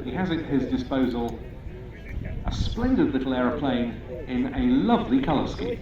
he has at his disposal a splendid little aeroplane in a lovely colour scheme.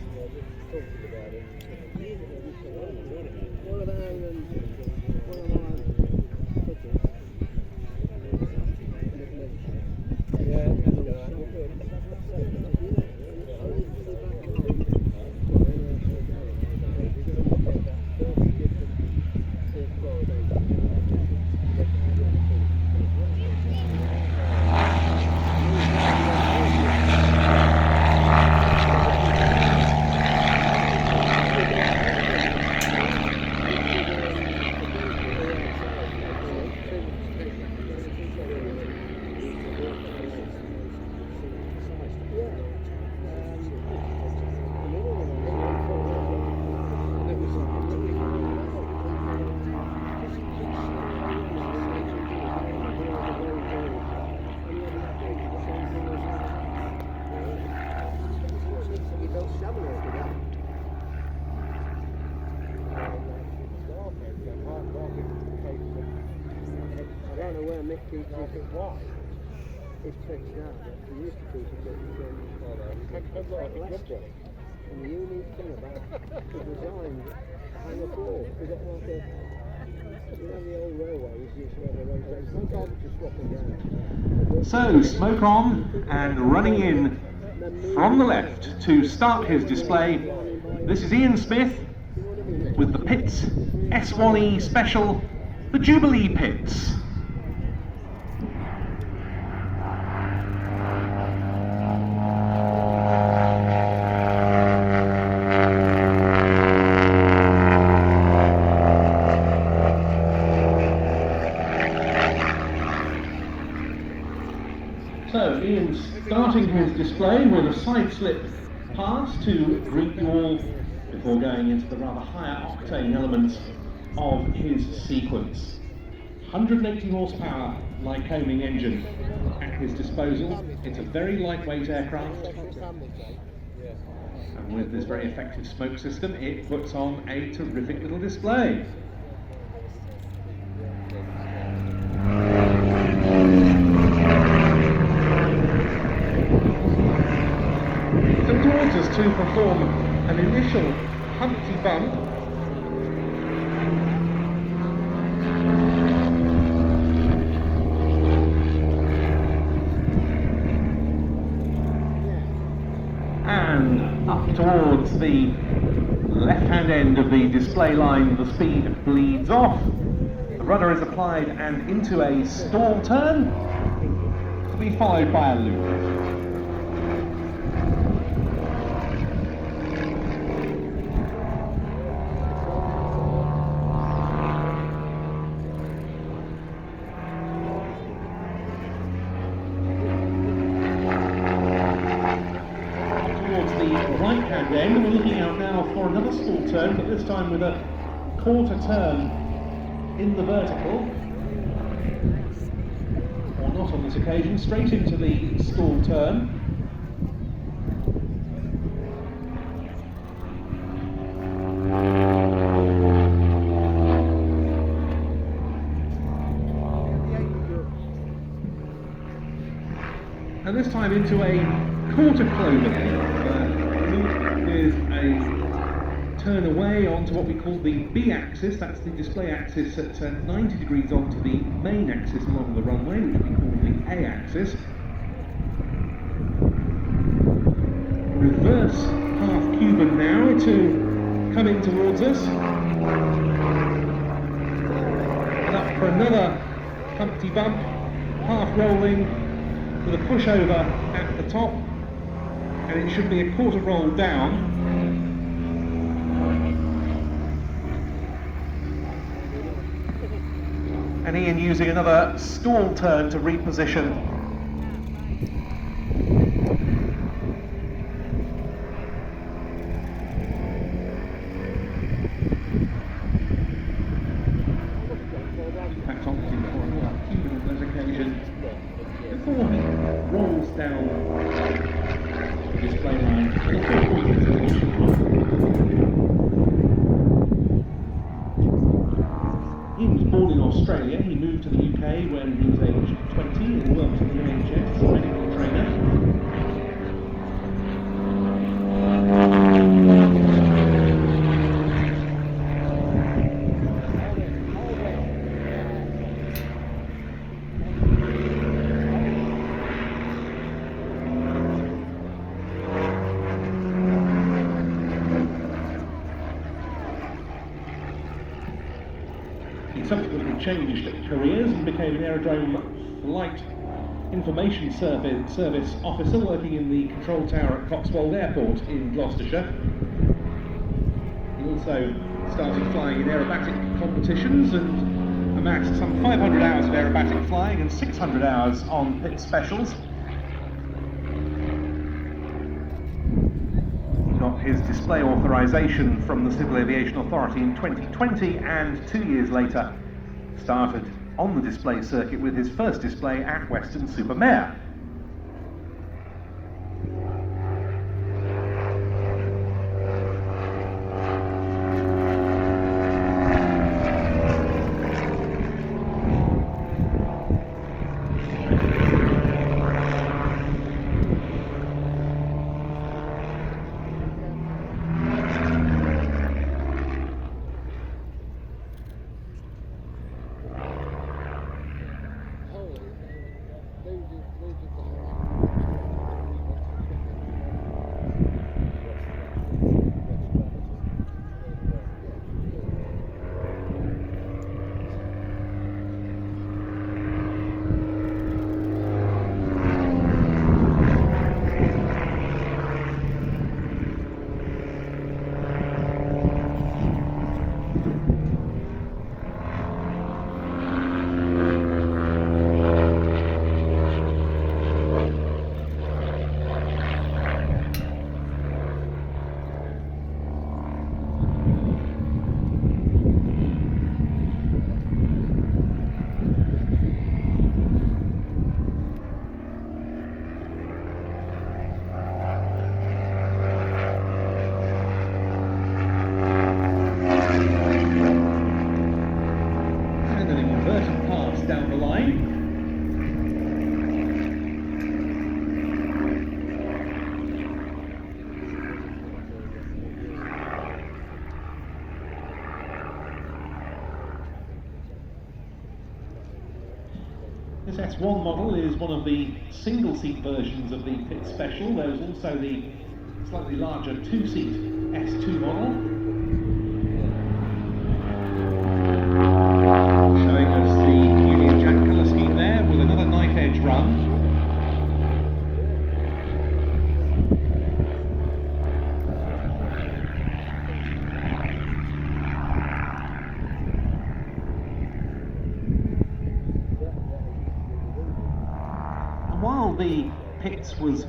It's stretched out. We used to keep it and the unique thing about the design and the floor, we got like a, you know, the old railways used to have a rotation. Sometimes just swapping down. So, smoke on and running in from the left to start his display. This is Ian Smith with the Pitts S1E Special, the Jubilee Pitts. So Ian's starting his display with a side slip pass to greet you all before going into the rather higher octane elements of his sequence. 180 horsepower Lycoming engine at his disposal. It's a very lightweight aircraft, and with this very effective smoke system it puts on a terrific little display. Towards us to perform an initial Humpty bump. And up towards the left-hand end of the display line, the speed bleeds off. The rudder is applied and into a stall turn, to be followed by a loop. Right-hand end, we're looking out now for another stall turn, but this time with a quarter turn in the vertical, or not on this occasion, straight into the stall turn. And this time into a quarter clover again. With a turn away onto what we call the B axis, that's the display axis at 90 degrees onto the main axis along the runway, which we call the A axis. Reverse half Cuban now to come in towards us. And up for another Humpty bump, half rolling with a pushover at the top. And it should be a quarter roll down. And Ian using another stall turn to reposition. In fact, opting for another Cuban on this occasion before he rolls down display line. He was born in Australia. He moved to the UK when he was aged 20 and worked changed careers and became an aerodrome flight information service officer working in the control tower at Cotswold Airport in Gloucestershire. He also started flying in aerobatic competitions and amassed some 500 hours of aerobatic flying and 600 hours on pit specials. He got his display authorization from the Civil Aviation Authority in 2020 and 2 years later started on the display circuit with his first display at Weston-super-Mare. Down the line. This S1 model is one of the single-seat versions of the Pit Special. There's also the slightly larger two-seat S2 model. Showing us the Union Jack colour scheme there with another knife edge run. And while the Pits was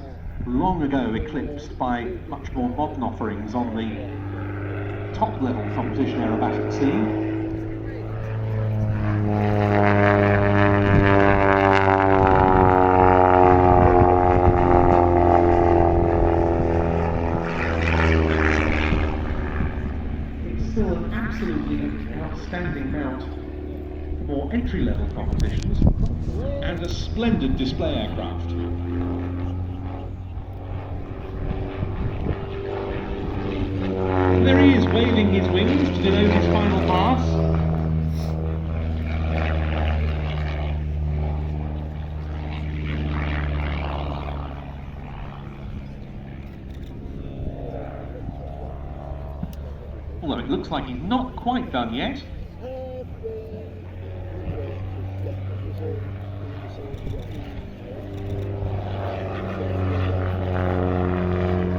long ago eclipsed by much more modern offerings on the top level competition aerobatic scene, it's still an absolutely outstanding mount for more entry-level competitions and a splendid display aircraft. And there he is, waving his wings to denote his final pass. Although it looks like he's not quite done yet.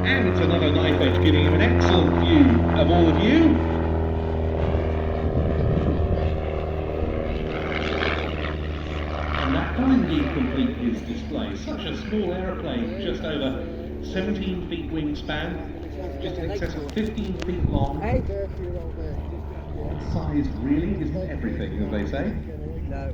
And it's another knife edge, giving him an excellent view of all of you. And that will indeed complete his display. Such a small aeroplane, just over 17 feet wingspan. Just in excess of 15 feet long. Size really isn't everything, as they say. No.